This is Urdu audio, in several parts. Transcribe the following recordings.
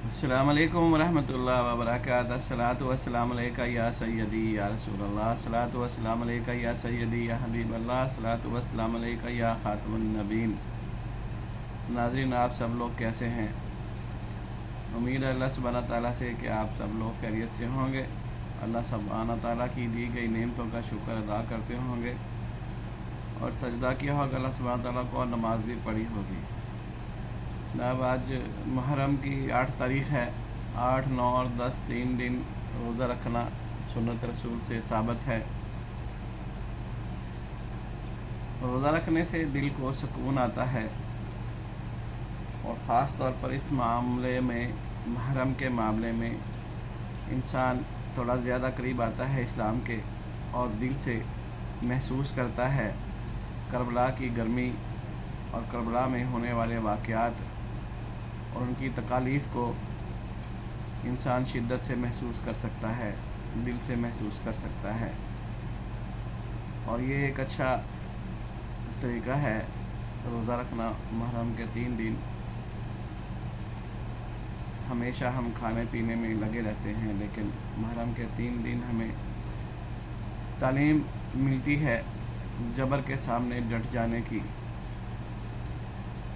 السلام علیکم ورحمۃ اللہ وبرکاتہ۔ الصلاۃ والسلام علیکہ یا سیدی یا رسول اللہ، الصلاۃ والسلام علیکہ یا سیدی یا حبیب اللہ، الصلاۃ والسلام علیکہ یا خاتم النبین۔ ناظرین، آپ سب لوگ کیسے ہیں؟ امید ہے اللہ سبحانہ تعالیٰ سے کہ آپ سب لوگ خیریت سے ہوں گے، اللہ سبحانہ تعالیٰ کی دی گئی نعمتوں کا شکر ادا کرتے ہوں گے اور سجدہ کیا ہوگا اللہ سبحانہ تعالیٰ کو، اور نماز بھی پڑھی ہوگی۔ جناب، آج محرم کی 8 تاریخ ہے۔ 8، 9 اور 10 3 دن روزہ رکھنا سنت رسول سے ثابت ہے۔ روزہ رکھنے سے دل کو سکون آتا ہے، اور خاص طور پر اس معاملے میں، محرم کے معاملے میں، انسان تھوڑا زیادہ قریب آتا ہے اسلام کے، اور دل سے محسوس کرتا ہے کربلا کی گرمی اور کربلا میں ہونے والے واقعات اور ان کی تکالیف کو انسان شدت سے محسوس کر سکتا ہے، دل سے محسوس کر سکتا ہے۔ اور یہ ایک اچھا طریقہ ہے روزہ رکھنا۔ محرم کے 3 دن ہمیشہ ہم کھانے پینے میں لگے رہتے ہیں، لیکن محرم کے 3 دن ہمیں تعلیم ملتی ہے جبر کے سامنے ڈٹ جانے کی،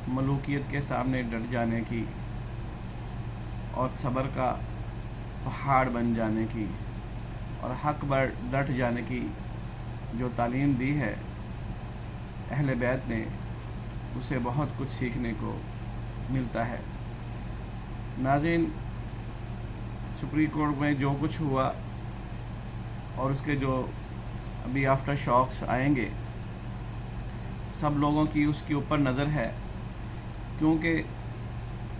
ملوکیت کے سامنے ڈٹ جانے کی، اور صبر کا پہاڑ بن جانے کی، اور حق پر ڈٹ جانے کی جو تعلیم دی ہے اہل بیت نے، اسے بہت کچھ سیکھنے کو ملتا ہے۔ ناظرین، سپریم کورٹ میں جو کچھ ہوا اور اس کے جو ابھی آفٹر شاکس آئیں گے، سب لوگوں کی اس کے اوپر نظر ہے، کیونکہ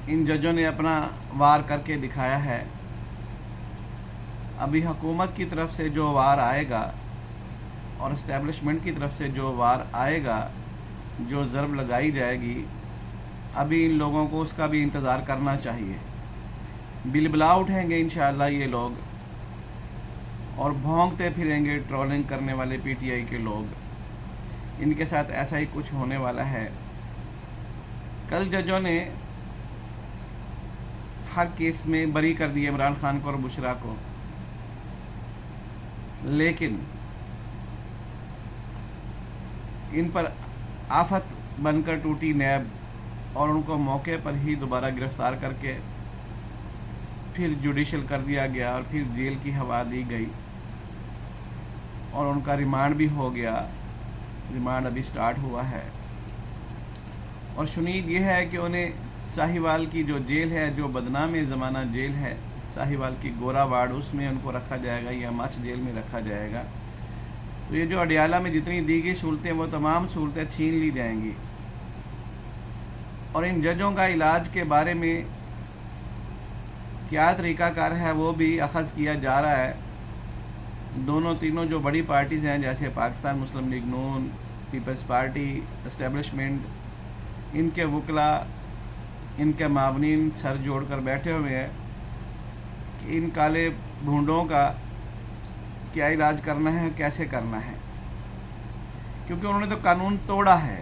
ان ججوں نے اپنا وار کر کے دکھایا ہے۔ ابھی حکومت کی طرف سے جو وار آئے گا اور اسٹیبلشمنٹ کی طرف سے جو وار آئے گا، جو ضرب لگائی جائے گی، ابھی ان لوگوں کو اس کا بھی انتظار کرنا چاہیے۔ بلبلا اٹھیں گے انشاءاللہ یہ لوگ، اور بھونکتے پھریں گے ٹرولنگ کرنے والے پی ٹی آئی کے لوگ۔ ان کے ساتھ ایسا ہی کچھ ہونے والا ہے۔ کل ججوں نے ہر کیس میں بری کر دی عمران خان کو اور بشرا کو، لیکن ان پر آفت بن کر ٹوٹی نیب، اور ان کو موقع پر ہی دوبارہ گرفتار کر کے پھر جوڈیشل کر دیا گیا، اور پھر جیل کی ہوا دی گئی، اور ان کا ریمانڈ بھی ہو گیا۔ ریمانڈ ابھی سٹارٹ ہوا ہے، اور شنید یہ ہے کہ انہیں ساہیوال کی جو جیل ہے، جو بدنام زمانہ جیل ہے، ساہیوال کی گورا وارڈ، اس میں ان کو رکھا جائے گا یا مچھ جیل میں رکھا جائے گا۔ تو یہ جو اڈیالہ میں جتنی دی گئی سہولتیں، وہ تمام سہولتیں چھین لی جائیں گی، اور ان ججوں کا علاج کے بارے میں کیا طریقہ کار ہے وہ بھی اخذ کیا جا رہا ہے۔ تینوں جو بڑی پارٹیز ہیں، جیسے پاکستان مسلم لیگ نون، پیپلز پارٹی، اسٹیبلشمنٹ، ان کے وکلا، ان کے معاونین سر جوڑ کر بیٹھے ہوئے ہیں کہ ان کالے بھونڈوں کا کیا علاج کرنا ہے، کیسے کرنا ہے، کیونکہ انہوں نے تو قانون توڑا ہے۔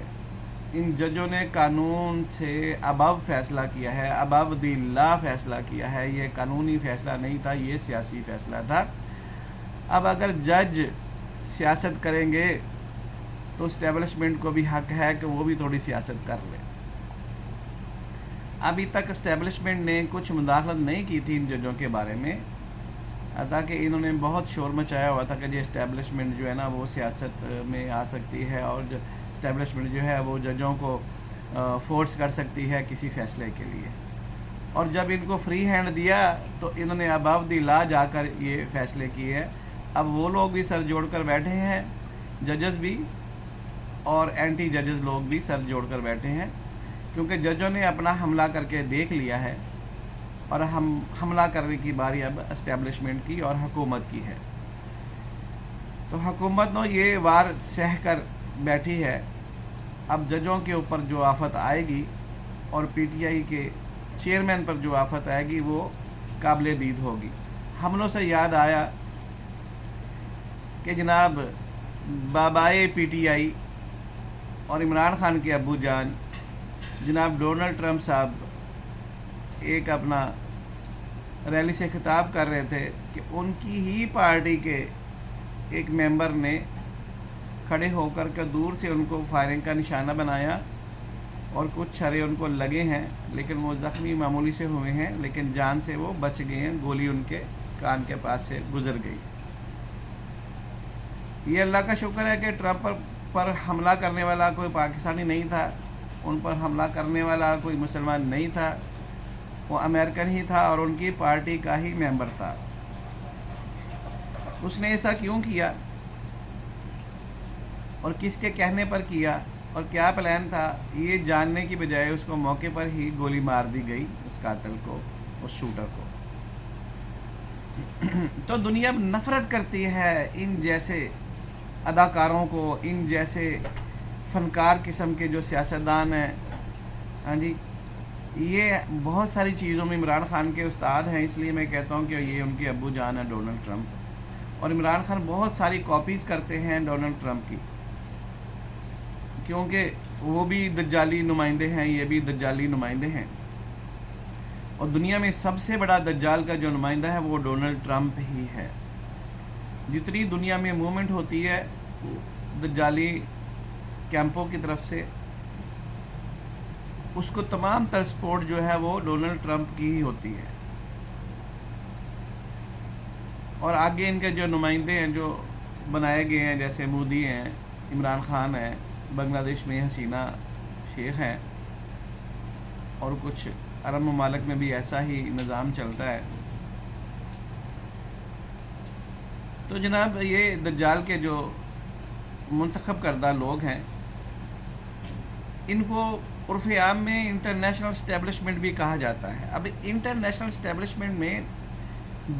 ان ججوں نے قانون سے ابو فیصلہ کیا ہے، ابو دی لا فیصلہ کیا ہے۔ یہ قانونی فیصلہ نہیں تھا، یہ سیاسی فیصلہ تھا۔ اب اگر جج سیاست کریں گے تو اسٹیبلشمنٹ کو بھی حق ہے کہ وہ بھی تھوڑی سیاست کر لے۔ ابھی تک اسٹیبلشمنٹ نے کچھ مداخلت نہیں کی تھی ان ججوں کے بارے میں، تاکہ انہوں نے بہت شور مچایا ہوا تھا کہ یہ اسٹیبلشمنٹ جو ہے نا وہ سیاست میں آ سکتی ہے، اور اسٹیبلشمنٹ جو ہے وہ ججوں کو فورس کر سکتی ہے کسی فیصلے کے لیے۔ اور جب ان کو فری ہینڈ دیا تو انہوں نے ابو دی لا جا کر یہ فیصلے کیے۔ اب وہ لوگ بھی سر جوڑ کر بیٹھے ہیں، ججز بھی اور اینٹی ججز لوگ بھی سر جوڑ کر بیٹھے ہیں، کیونکہ ججوں نے اپنا حملہ کر کے دیکھ لیا ہے، اور حملہ کرنے کی باری اب اسٹیبلشمنٹ کی اور حکومت کی ہے۔ تو حکومت نے یہ وار سہ کر بیٹھی ہے۔ اب ججوں کے اوپر جو آفت آئے گی اور پی ٹی آئی کے چیئرمین پر جو آفت آئے گی، وہ قابل دید ہوگی۔ حملوں سے یاد آیا کہ جناب بابائے پی ٹی آئی اور عمران خان کے ابو جان جناب ڈونلڈ ٹرمپ صاحب ایک اپنا ریلی سے خطاب کر رہے تھے کہ ان کی ہی پارٹی کے ایک ممبر نے کھڑے ہو کر کے دور سے ان کو فائرنگ کا نشانہ بنایا اور کچھ چھرے ان کو لگے ہیں، لیکن وہ زخمی معمولی سے ہوئے ہیں، لیکن جان سے وہ بچ گئے ہیں، گولی ان کے کان کے پاس سے گزر گئی۔ یہ اللہ کا شکر ہے کہ ٹرمپ پر حملہ کرنے والا کوئی پاکستانی نہیں تھا، ان پر حملہ کرنے والا کوئی مسلمان نہیں تھا، وہ امریکن ہی تھا اور ان کی پارٹی کا ہی ممبر تھا۔ اس نے ایسا کیوں کیا اور کس کے کہنے پر کیا اور کیا پلان تھا، یہ جاننے کی بجائے اس کو موقع پر ہی گولی مار دی گئی، اس قاتل کو، اس شوٹر کو۔ تو دنیا نفرت کرتی ہے ان جیسے اداکاروں کو، ان جیسے فنکار قسم کے جو سیاستدان ہیں۔ ہاں جی، یہ بہت ساری چیزوں میں عمران خان کے استاد ہیں، اس لیے میں کہتا ہوں کہ یہ ان کے ابو جان ہیں ڈونلڈ ٹرمپ، اور عمران خان بہت ساری کاپیز کرتے ہیں ڈونلڈ ٹرمپ کی، کیونکہ وہ بھی دجالی نمائندے ہیں، یہ بھی دجالی نمائندے ہیں، اور دنیا میں سب سے بڑا دجال کا جو نمائندہ ہے وہ ڈونلڈ ٹرمپ ہی ہے۔ جتنی دنیا میں موومنٹ ہوتی ہے دجالی کیمپوں کی طرف سے، اس کو تمام تر سپورٹ جو ہے وہ ڈونلڈ ٹرمپ کی ہی ہوتی ہے، اور آگے ان کے جو نمائندے ہیں جو بنائے گئے ہیں، جیسے مودی ہیں، عمران خان ہیں، بنگلہ دیش میں حسینہ شیخ ہیں، اور کچھ عرب ممالک میں بھی ایسا ہی نظام چلتا ہے۔ تو جناب یہ دجال کے جو منتخب کردہ لوگ ہیں، ان کو عرف عام میں انٹرنیشنل اسٹیبلشمنٹ بھی کہا جاتا ہے۔ اب انٹرنیشنل اسٹیبلشمنٹ میں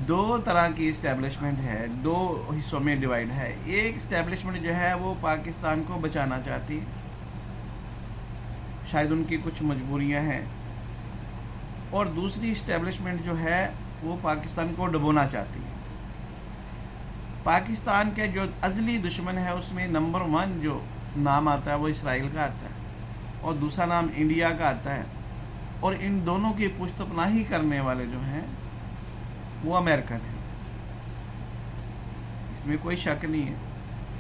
دو طرح کی اسٹیبلشمنٹ ہے، دو حصوں میں ڈیوائڈ ہے۔ ایک اسٹیبلشمنٹ جو ہے وہ پاکستان کو بچانا چاہتی، شاید ان کی کچھ مجبوریاں ہیں، اور دوسری اسٹیبلشمنٹ جو ہے وہ پاکستان کو ڈبونا چاہتی ہے۔ پاکستان کے جو ازلی دشمن ہے اس میں نمبر 1 جو نام آتا ہے وہ اسرائیل کا آتا ہے، اور دوسرا نام انڈیا کا آتا ہے، اور ان دونوں کی پشت پناہی کرنے والے جو ہیں وہ امریکن ہیں۔ اس میں کوئی شک نہیں ہے،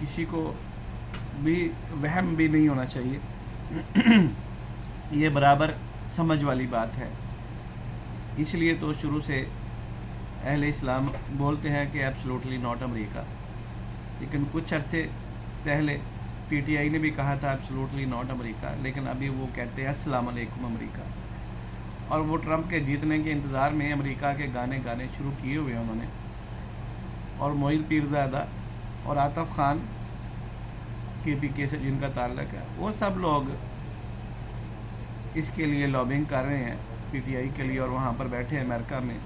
کسی کو بھی وہم بھی نہیں ہونا چاہیے، یہ برابر سمجھ والی بات ہے۔ اس لیے تو شروع سے اہل اسلام بولتے ہیں کہ ایبسلوٹلی ناٹ امریکہ، لیکن کچھ عرصے پہلے پی ٹی آئی نے بھی کہا تھا ایبسلوٹلی ناٹ امریکہ، لیکن ابھی وہ کہتے ہیں السلام علیکم امریکہ، اور وہ ٹرمپ کے جیتنے کے انتظار میں امریکہ کے گانے گانے شروع کیے ہوئے انہوں نے، اور معید پیرزادہ اور عاطف خان کے پی کے سے جن کا تعلق ہے، وہ سب لوگ اس کے لیے لابنگ کر رہے ہیں پی ٹی آئی کے لیے، اور وہاں پر بیٹھے ہیں امریکہ میں،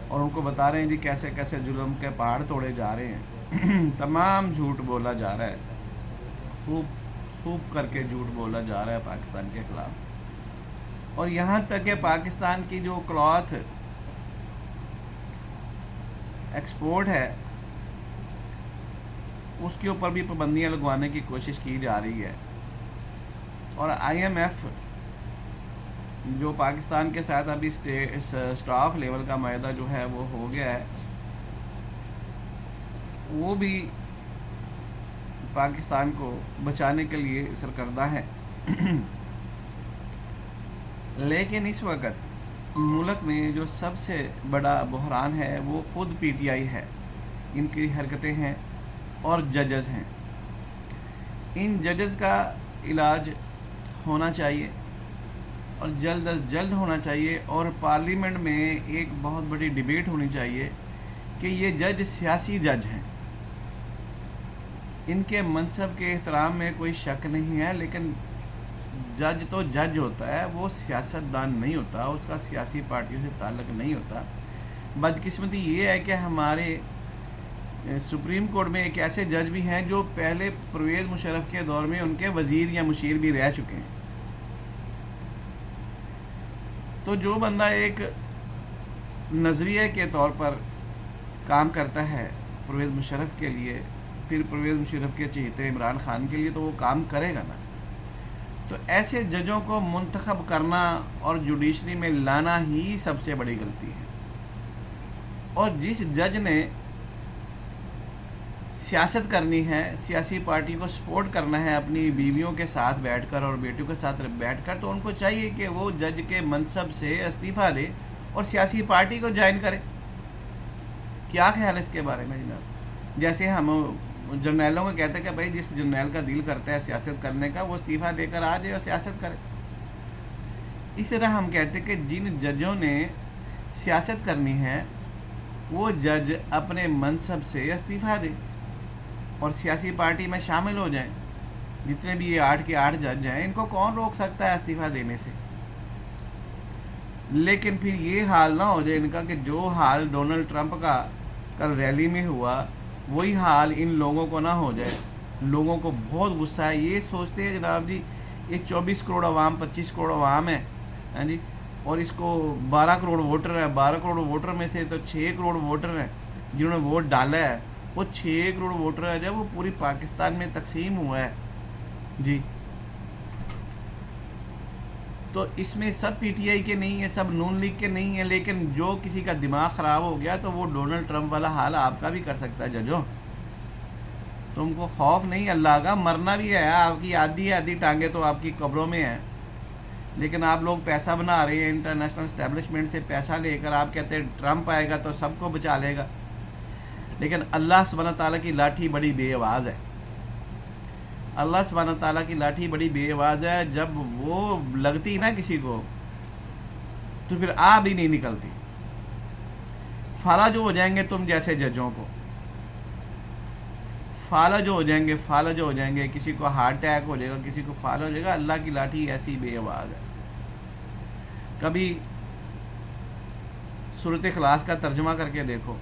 اور ان کو بتا رہے ہیں جی کیسے کیسے ظلم کے پہاڑ توڑے جا رہے ہیں، تمام جھوٹ بولا جا رہا ہے، خوب کر کے جھوٹ بولا جا رہا ہے پاکستان کے خلاف، اور یہاں تک کہ پاکستان کی جو کلاتھ ایکسپورٹ ہے اس کے اوپر بھی پابندیاں لگوانے کی کوشش کی جا رہی ہے، اور آئی ایم ایف جو پاکستان کے ساتھ ابھی اسٹاف لیول کا معاہدہ جو ہے وہ ہو گیا ہے، وہ بھی پاکستان کو بچانے کے لیے سرکردہ ہے، لیکن اس وقت ملک میں جو سب سے بڑا بحران ہے وہ خود پی ٹی آئی ہے، ان کی حرکتیں ہیں اور ججز ہیں۔ ان ججز کا علاج ہونا چاہیے، اور جلد از جلد ہونا چاہیے، اور پارلیمنٹ میں ایک بہت بڑی ڈیبیٹ ہونی چاہیے کہ یہ جج سیاسی جج ہیں، ان کے منصب کے احترام میں کوئی شک نہیں ہے، لیکن جج تو جج ہوتا ہے، وہ سیاست دان نہیں ہوتا، اس کا سیاسی پارٹیوں سے تعلق نہیں ہوتا۔ بدقسمتی یہ ہے کہ ہمارے سپریم کورٹ میں ایک ایسے جج بھی ہیں جو پہلے پرویز مشرف کے دور میں ان کے وزیر یا مشیر بھی رہ چکے ہیں۔ تو جو بندہ ایک نظریے کے طور پر کام کرتا ہے پرویز مشرف کے لیے، پھر پرویز مشرف کے چہیتے عمران خان کے لیے، تو وہ کام کرے گا نا۔ تو ایسے ججوں کو منتخب کرنا اور جوڈیشری میں لانا ہی سب سے بڑی غلطی ہے۔ اور جس جج نے سیاست کرنی ہے، سیاسی پارٹی کو سپورٹ کرنا ہے اپنی بیویوں کے ساتھ بیٹھ کر اور بیٹیوں کے ساتھ بیٹھ کر، تو ان کو چاہیے کہ وہ جج کے منصب سے استعفیٰ دے اور سیاسی پارٹی کو جوائن کرے۔ کیا خیال ہے اس کے بارے میں جناب؟ جیسے ہم جرنیلوں کو کہتے ہیں کہ بھائی جس جرنیل کا دل کرتا ہے سیاست کرنے کا وہ استعفیٰ دے کر آ جائے اور سیاست کرے۔ اس طرح ہم کہتے ہیں کہ جن ججوں نے سیاست کرنی ہے وہ جج اپنے منصب سے استعفیٰ دے اور سیاسی پارٹی میں شامل ہو جائیں۔ جتنے بھی یہ 8 کے 8 جج ہیں، ان کو کون روک سکتا ہے استعفیٰ دینے سے؟ لیکن پھر یہ حال نہ ہو جائے ان کا کہ جو حال ڈونلڈ ٹرمپ کا کل ریلی میں ہوا وہی حال ان لوگوں کو نہ ہو جائے۔ لوگوں کو بہت غصہ ہے، یہ سوچتے ہیں جناب جی یہ 24 کروڑ عوام 25 کروڑ عوام ہے، ہاں جی، اور اس کو 12 کروڑ ووٹر ہے، 12 کروڑ ووٹر میں سے تو 6 کروڑ ووٹر ہیں جنہوں نے ووٹ ڈالا ہے، وہ 6 کروڑ ووٹر ہے جب وہ پوری پاکستان میں تقسیم ہوا ہے جی، تو اس میں سب پی ٹی آئی کے نہیں ہیں، سب نون لیگ کے نہیں ہیں، لیکن جو کسی کا دماغ خراب ہو گیا تو وہ ڈونلڈ ٹرمپ والا حال آپ کا بھی کر سکتا ہے ججوں۔ تم کو خوف نہیں اللہ کا، مرنا بھی ہے، آپ کی آدھی ٹانگیں تو آپ کی قبروں میں ہیں، لیکن آپ لوگ پیسہ بنا رہے ہیں انٹرنیشنل اسٹیبلشمنٹ سے پیسہ لے کر، آپ کہتے ہیں ٹرمپ آئے گا تو سب کو بچا لے گا، لیکن اللہ سبحانہ تعالیٰ کی لاٹھی بڑی بے آواز ہے۔ اللہ سبحانہ تعالیٰ کی لاٹھی بڑی بے آواز ہے، جب وہ لگتی نا کسی کو تو پھر آب ہی نہیں نکلتی۔ فالج ہو جائیں گے تم جیسے ججوں کو، فالج ہو جائیں گے، کسی کو ہارٹ اٹیک ہو جائے گا، کسی کو فالج ہو جائے گا۔ اللہ کی لاٹھی ایسی بے آواز ہے۔ کبھی سورۃ اخلاص کا ترجمہ کر کے دیکھو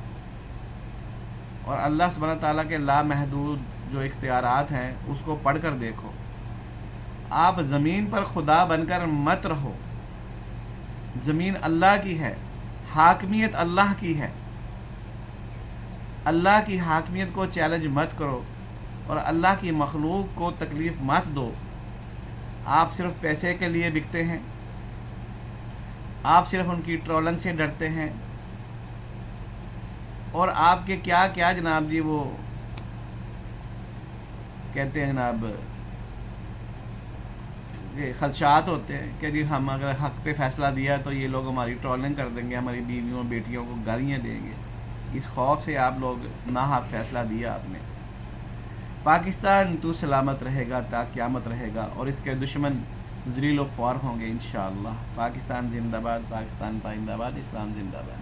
اور اللہ سبحانہ تعالیٰ کے لامحدود جو اختیارات ہیں اس کو پڑھ کر دیکھو۔ آپ زمین پر خدا بن کر مت رہو، زمین اللہ کی ہے، حاکمیت اللہ کی ہے، اللہ کی حاکمیت کو چیلنج مت کرو اور اللہ کی مخلوق کو تکلیف مت دو۔ آپ صرف پیسے کے لیے بکتے ہیں، آپ صرف ان کی ٹرولن سے ڈرتے ہیں، اور آپ کے کیا کیا جناب جی وہ کہتے ہیں جناب یہ خدشات ہوتے ہیں کہ جی ہم اگر حق پہ فیصلہ دیا تو یہ لوگ ہماری ٹرولنگ کر دیں گے، ہماری بیویوں بیٹیوں کو گالیاں دیں گے۔ اس خوف سے آپ لوگ ناحق فیصلہ دیا آپ نے۔ پاکستان تو سلامت رہے گا تا قیامت رہے گا اور اس کے دشمن ذلیل و خوار ہوں گے انشاءاللہ۔ پاکستان زندہ باد، پاکستان پائندہ باد، اسلام زندہ باد۔